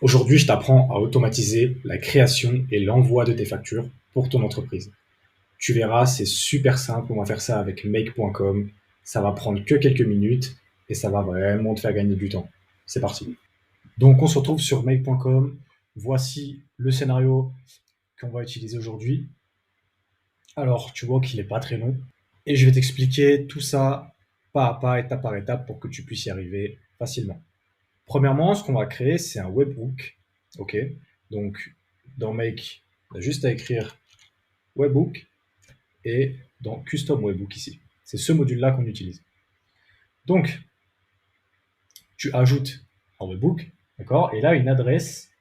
Aujourd'hui, je t'apprends à automatiser la création et l'envoi de tes factures pour ton entreprise. Tu verras, c'est super simple. On va faire ça avec make.com. Ça va prendre que quelques minutes et ça va vraiment te faire gagner du temps. C'est parti. Donc, on se retrouve sur make.com. Voici le scénario qu'on va utiliser aujourd'hui. Alors, tu vois qu'il n'est pas très long et je vais t'expliquer tout ça pas à pas, étape par étape pour que tu puisses y arriver facilement. Premièrement, ce qu'on va créer, c'est un webhook. OK? Donc, dans Make, on a juste à écrire webhook et dans Custom Webhook ici. C'est ce module-là qu'on utilise. Donc, tu ajoutes un webhook, d'accord? Et là, une adresse,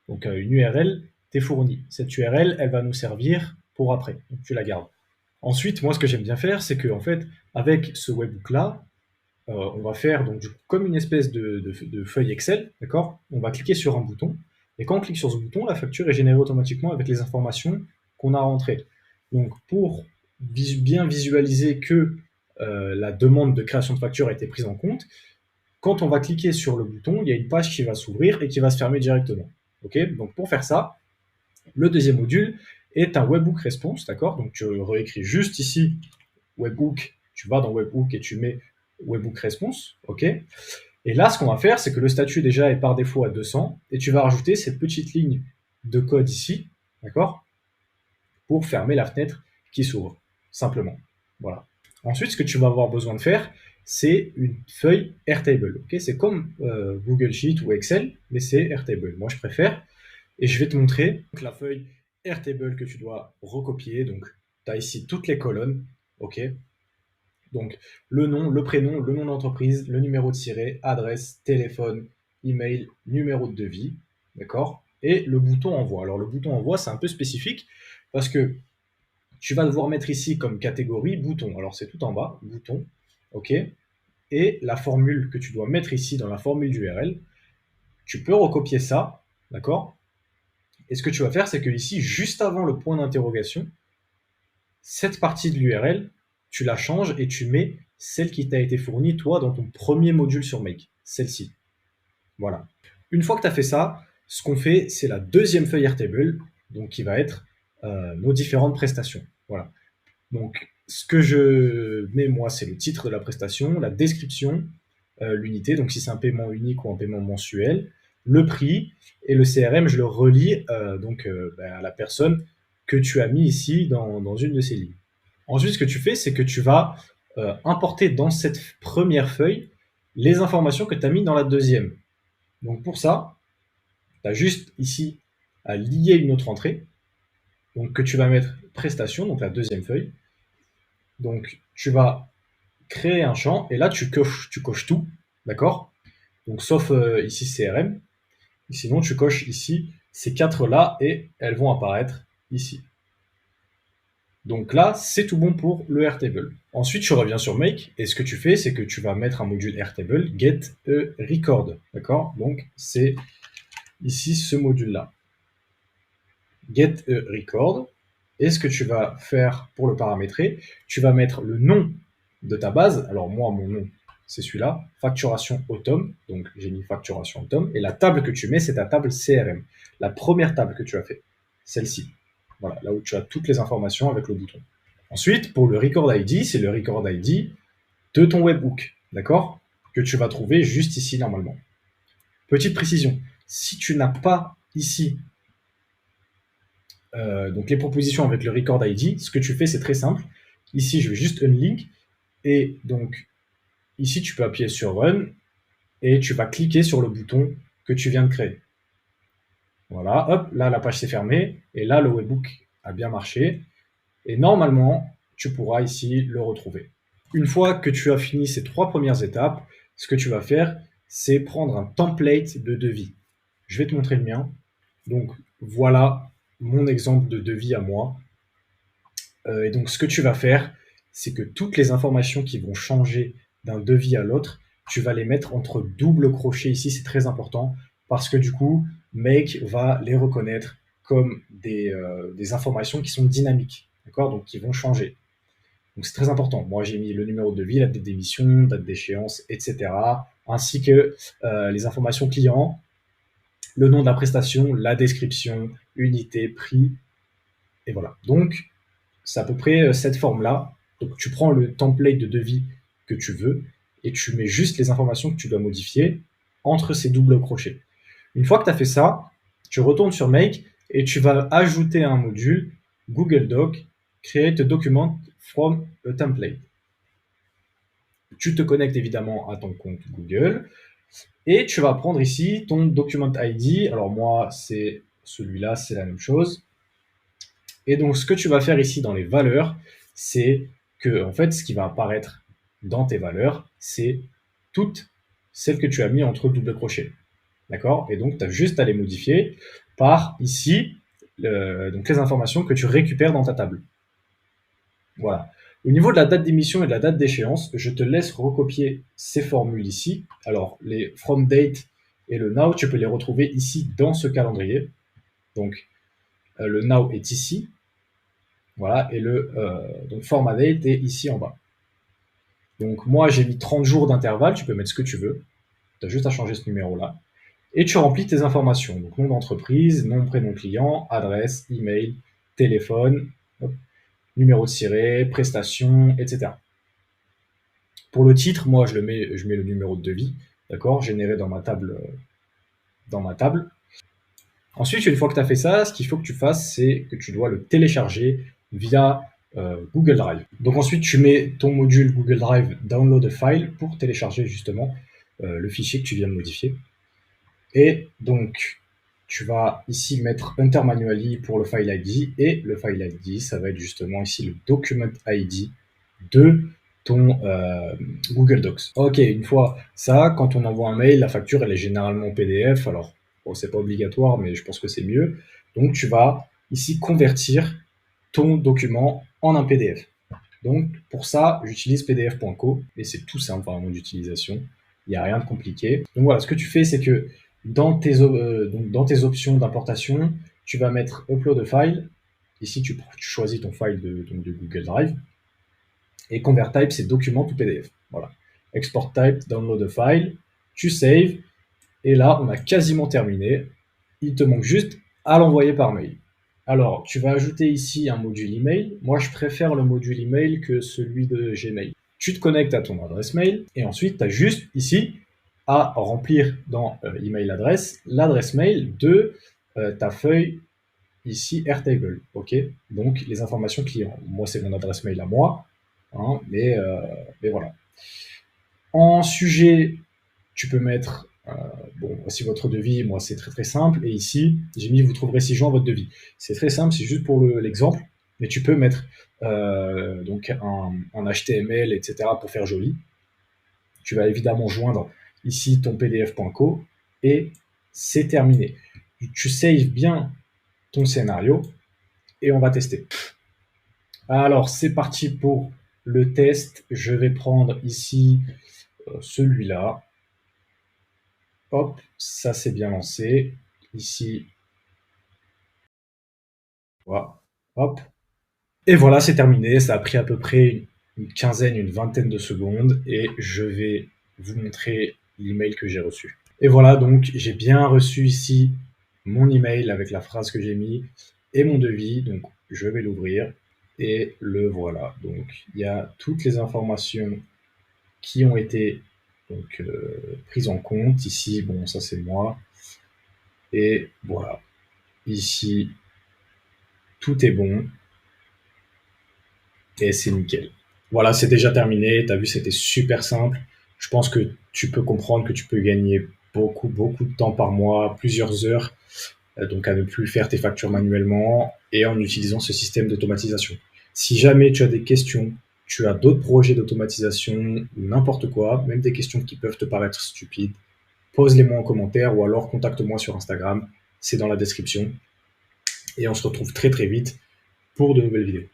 donc une URL, t'est fournie. Cette URL, elle va nous servir pour après. Donc, tu la gardes. Ensuite, moi, ce que j'aime bien faire, c'est que, en fait, avec ce webhook-là, on va faire donc comme une espèce de feuille Excel, d'accord? On va cliquer sur un bouton, et quand on clique sur ce bouton, la facture est générée automatiquement avec les informations qu'on a rentrées. Donc pour bien visualiser que la demande de création de facture a été prise en compte, quand on va cliquer sur le bouton, il y a une page qui va s'ouvrir et qui va se fermer directement. Ok? Donc pour faire ça, le deuxième module est un webhook response, d'accord? Donc tu réécris juste ici webhook, tu vas dans webhook et tu mets webhook response, ok? Et là, ce qu'on va faire, c'est que le statut déjà est par défaut à 200 et tu vas rajouter cette petite ligne de code ici, d'accord? Pour fermer la fenêtre qui s'ouvre, simplement. Voilà. Ensuite, ce que tu vas avoir besoin de faire, c'est une feuille Airtable. Ok, c'est comme Google Sheet ou Excel, mais c'est Airtable. Moi, je préfère. Et je vais te montrer donc, la feuille Airtable que tu dois recopier. Donc, tu as ici toutes les colonnes. Ok. Donc, le nom, le prénom, le nom d'entreprise, le numéro de siret, adresse, téléphone, email, numéro de devis. D'accord? Et le bouton envoi. Alors, le bouton envoi, c'est un peu spécifique parce que tu vas devoir mettre ici comme catégorie bouton. Alors, c'est tout en bas, bouton. OK? Et la formule que tu dois mettre ici dans la formule d'URL, tu peux recopier ça. D'accord? Et ce que tu vas faire, c'est que ici, juste avant le point d'interrogation, cette partie de l'URL, tu la changes et tu mets celle qui t'a été fournie, toi, dans ton premier module sur Make. Celle-ci. Voilà. Une fois que tu as fait ça, ce qu'on fait, c'est la deuxième feuille Airtable, donc qui va être nos différentes prestations. Voilà. Donc, ce que je mets, moi, c'est le titre de la prestation, la description, l'unité, donc si c'est un paiement unique ou un paiement mensuel, le prix, et le CRM, je le relie à la personne que tu as mis ici dans une de ces lignes. Ensuite, ce que tu fais, c'est que tu vas importer dans cette première feuille les informations que tu as mis dans la deuxième. Donc pour ça, tu as juste ici à lier une autre entrée, donc que tu vas mettre prestation, donc la deuxième feuille. Donc tu vas créer un champ et là tu coches tout, d'accord? Donc sauf ici CRM. Sinon tu coches ici ces quatre là et elles vont apparaître ici. Donc là, c'est tout bon pour le Airtable. Ensuite, tu reviens sur Make, et ce que tu fais, c'est que tu vas mettre un module Airtable, get a record. D'accord? Donc, c'est ici ce module-là. Get a record. Et ce que tu vas faire pour le paramétrer, tu vas mettre le nom de ta base. Alors, moi, mon nom, c'est celui-là, facturation automne. Donc, j'ai mis facturation automne. Et la table que tu mets, c'est ta table CRM. La première table que tu as fait, celle-ci. Voilà, là où tu as toutes les informations avec le bouton. Ensuite, pour le record ID, c'est le record ID de ton webhook, d'accord? Que tu vas trouver juste ici normalement. Petite précision, si tu n'as pas ici donc les propositions avec le record ID, ce que tu fais, c'est très simple. Ici, je vais juste unlink et donc ici, tu peux appuyer sur Run et tu vas cliquer sur le bouton que tu viens de créer. Voilà, hop, là, la page s'est fermée et là, le webhook a bien marché. Et normalement, tu pourras ici le retrouver. Une fois que tu as fini ces trois premières étapes, ce que tu vas faire, c'est prendre un template de devis. Je vais te montrer le mien. Donc voilà mon exemple de devis à moi. Et donc ce que tu vas faire, c'est que toutes les informations qui vont changer d'un devis à l'autre, tu vas les mettre entre double crochet ici, c'est très important, parce que du coup, Make va les reconnaître comme des informations qui sont dynamiques, d'accord? Donc qui vont changer. Donc c'est très important. Moi, j'ai mis le numéro de devis, la date d'émission, date d'échéance, etc., ainsi que les informations clients le nom de la prestation, la description, unité, prix, et voilà. Donc, c'est à peu près cette forme-là. Donc, tu prends le template de devis que tu veux et tu mets juste les informations que tu dois modifier entre ces doubles crochets. Une fois que tu as fait ça, tu retournes sur Make et tu vas ajouter un module Google Doc, Create a Document from a Template. Tu te connectes évidemment à ton compte Google et tu vas prendre ici ton Document ID. Alors moi, c'est celui-là, c'est la même chose. Et donc, ce que tu vas faire ici dans les valeurs, c'est que, en fait, ce qui va apparaître dans tes valeurs, c'est toutes celles que tu as mis entre double crochet. D'accord? Et donc, tu as juste à les modifier par ici, donc les informations que tu récupères dans ta table. Voilà. Au niveau de la date d'émission et de la date d'échéance, je te laisse recopier ces formules ici. Alors, les from date et le now, tu peux les retrouver ici dans ce calendrier. Donc, le now est ici. Voilà, et le donc format date est ici en bas. Donc moi j'ai mis 30 jours d'intervalle, tu peux mettre ce que tu veux, tu as juste à changer ce numéro-là. Et tu remplis tes informations, donc nom d'entreprise, nom, prénom client, adresse, email, téléphone, hop, numéro de ciré, prestation, etc. Pour le titre, moi je mets le numéro de devis, d'accord, généré dans ma table. Ensuite, une fois que tu as fait ça, ce qu'il faut que tu fasses, c'est que tu dois le télécharger via Google Drive. Donc ensuite, tu mets ton module Google Drive Download a File pour télécharger justement le fichier que tu viens de modifier. Et donc, tu vas ici mettre Enter Manually pour le file ID, et le file ID, ça va être justement ici le Document ID de ton Google Docs. Ok, une fois ça, quand on envoie un mail, la facture, elle est généralement PDF. Alors, bon, c'est pas obligatoire, mais je pense que c'est mieux. Donc, tu vas ici convertir ton document en un PDF. Donc, pour ça, j'utilise pdf.co et c'est tout simple vraiment d'utilisation. Il n'y a rien de compliqué. Donc voilà, ce que tu fais, c'est que dans tes options d'importation, tu vas mettre Upload a file. Ici, tu choisis ton file de Google Drive. Et Convert Type, c'est document ou PDF. Voilà. Export Type, Download a file. Tu save. Et là, on a quasiment terminé. Il te manque juste à l'envoyer par mail. Alors, tu vas ajouter ici un module email. Moi, je préfère le module email que celui de Gmail. Tu te connectes à ton adresse mail et ensuite, tu as juste ici à remplir dans email adresse l'adresse mail de ta feuille ici Airtable. Ok, donc les informations clients. Moi, c'est mon adresse mail à moi, hein, mais voilà. En sujet, tu peux mettre bon, voici votre devis, moi c'est très très simple. Et ici, j'ai mis vous trouverez 6 joints votre devis. C'est très simple, c'est juste pour l'exemple, mais tu peux mettre donc un HTML, etc. pour faire joli. Tu vas évidemment joindre ici ton pdf.co et c'est terminé. Tu saves bien ton scénario et on va tester. Alors c'est parti pour le test. Je vais prendre ici celui-là. Hop, ça c'est bien lancé. Ici, voilà. Hop. Et voilà, c'est terminé. Ça a pris à peu près une quinzaine, une vingtaine de secondes. Et je vais vous montrer l'email que j'ai reçu. Et voilà, donc j'ai bien reçu ici mon email avec la phrase que j'ai mis et mon devis. Donc je vais l'ouvrir. Et le voilà. Donc il y a toutes les informations qui ont été donc, prises en compte. Ici, bon, ça c'est moi. Et voilà. Ici, tout est bon et c'est nickel. Voilà, c'est déjà terminé. Tu as vu, c'était super simple. Je pense que tu peux comprendre que tu peux gagner beaucoup, beaucoup de temps par mois, plusieurs heures, donc à ne plus faire tes factures manuellement et en utilisant ce système d'automatisation. Si jamais tu as des questions, tu as d'autres projets d'automatisation ou n'importe quoi, même des questions qui peuvent te paraître stupides, pose-les-moi en commentaire ou alors contacte-moi sur Instagram. C'est dans la description. Et on se retrouve très très vite pour de nouvelles vidéos.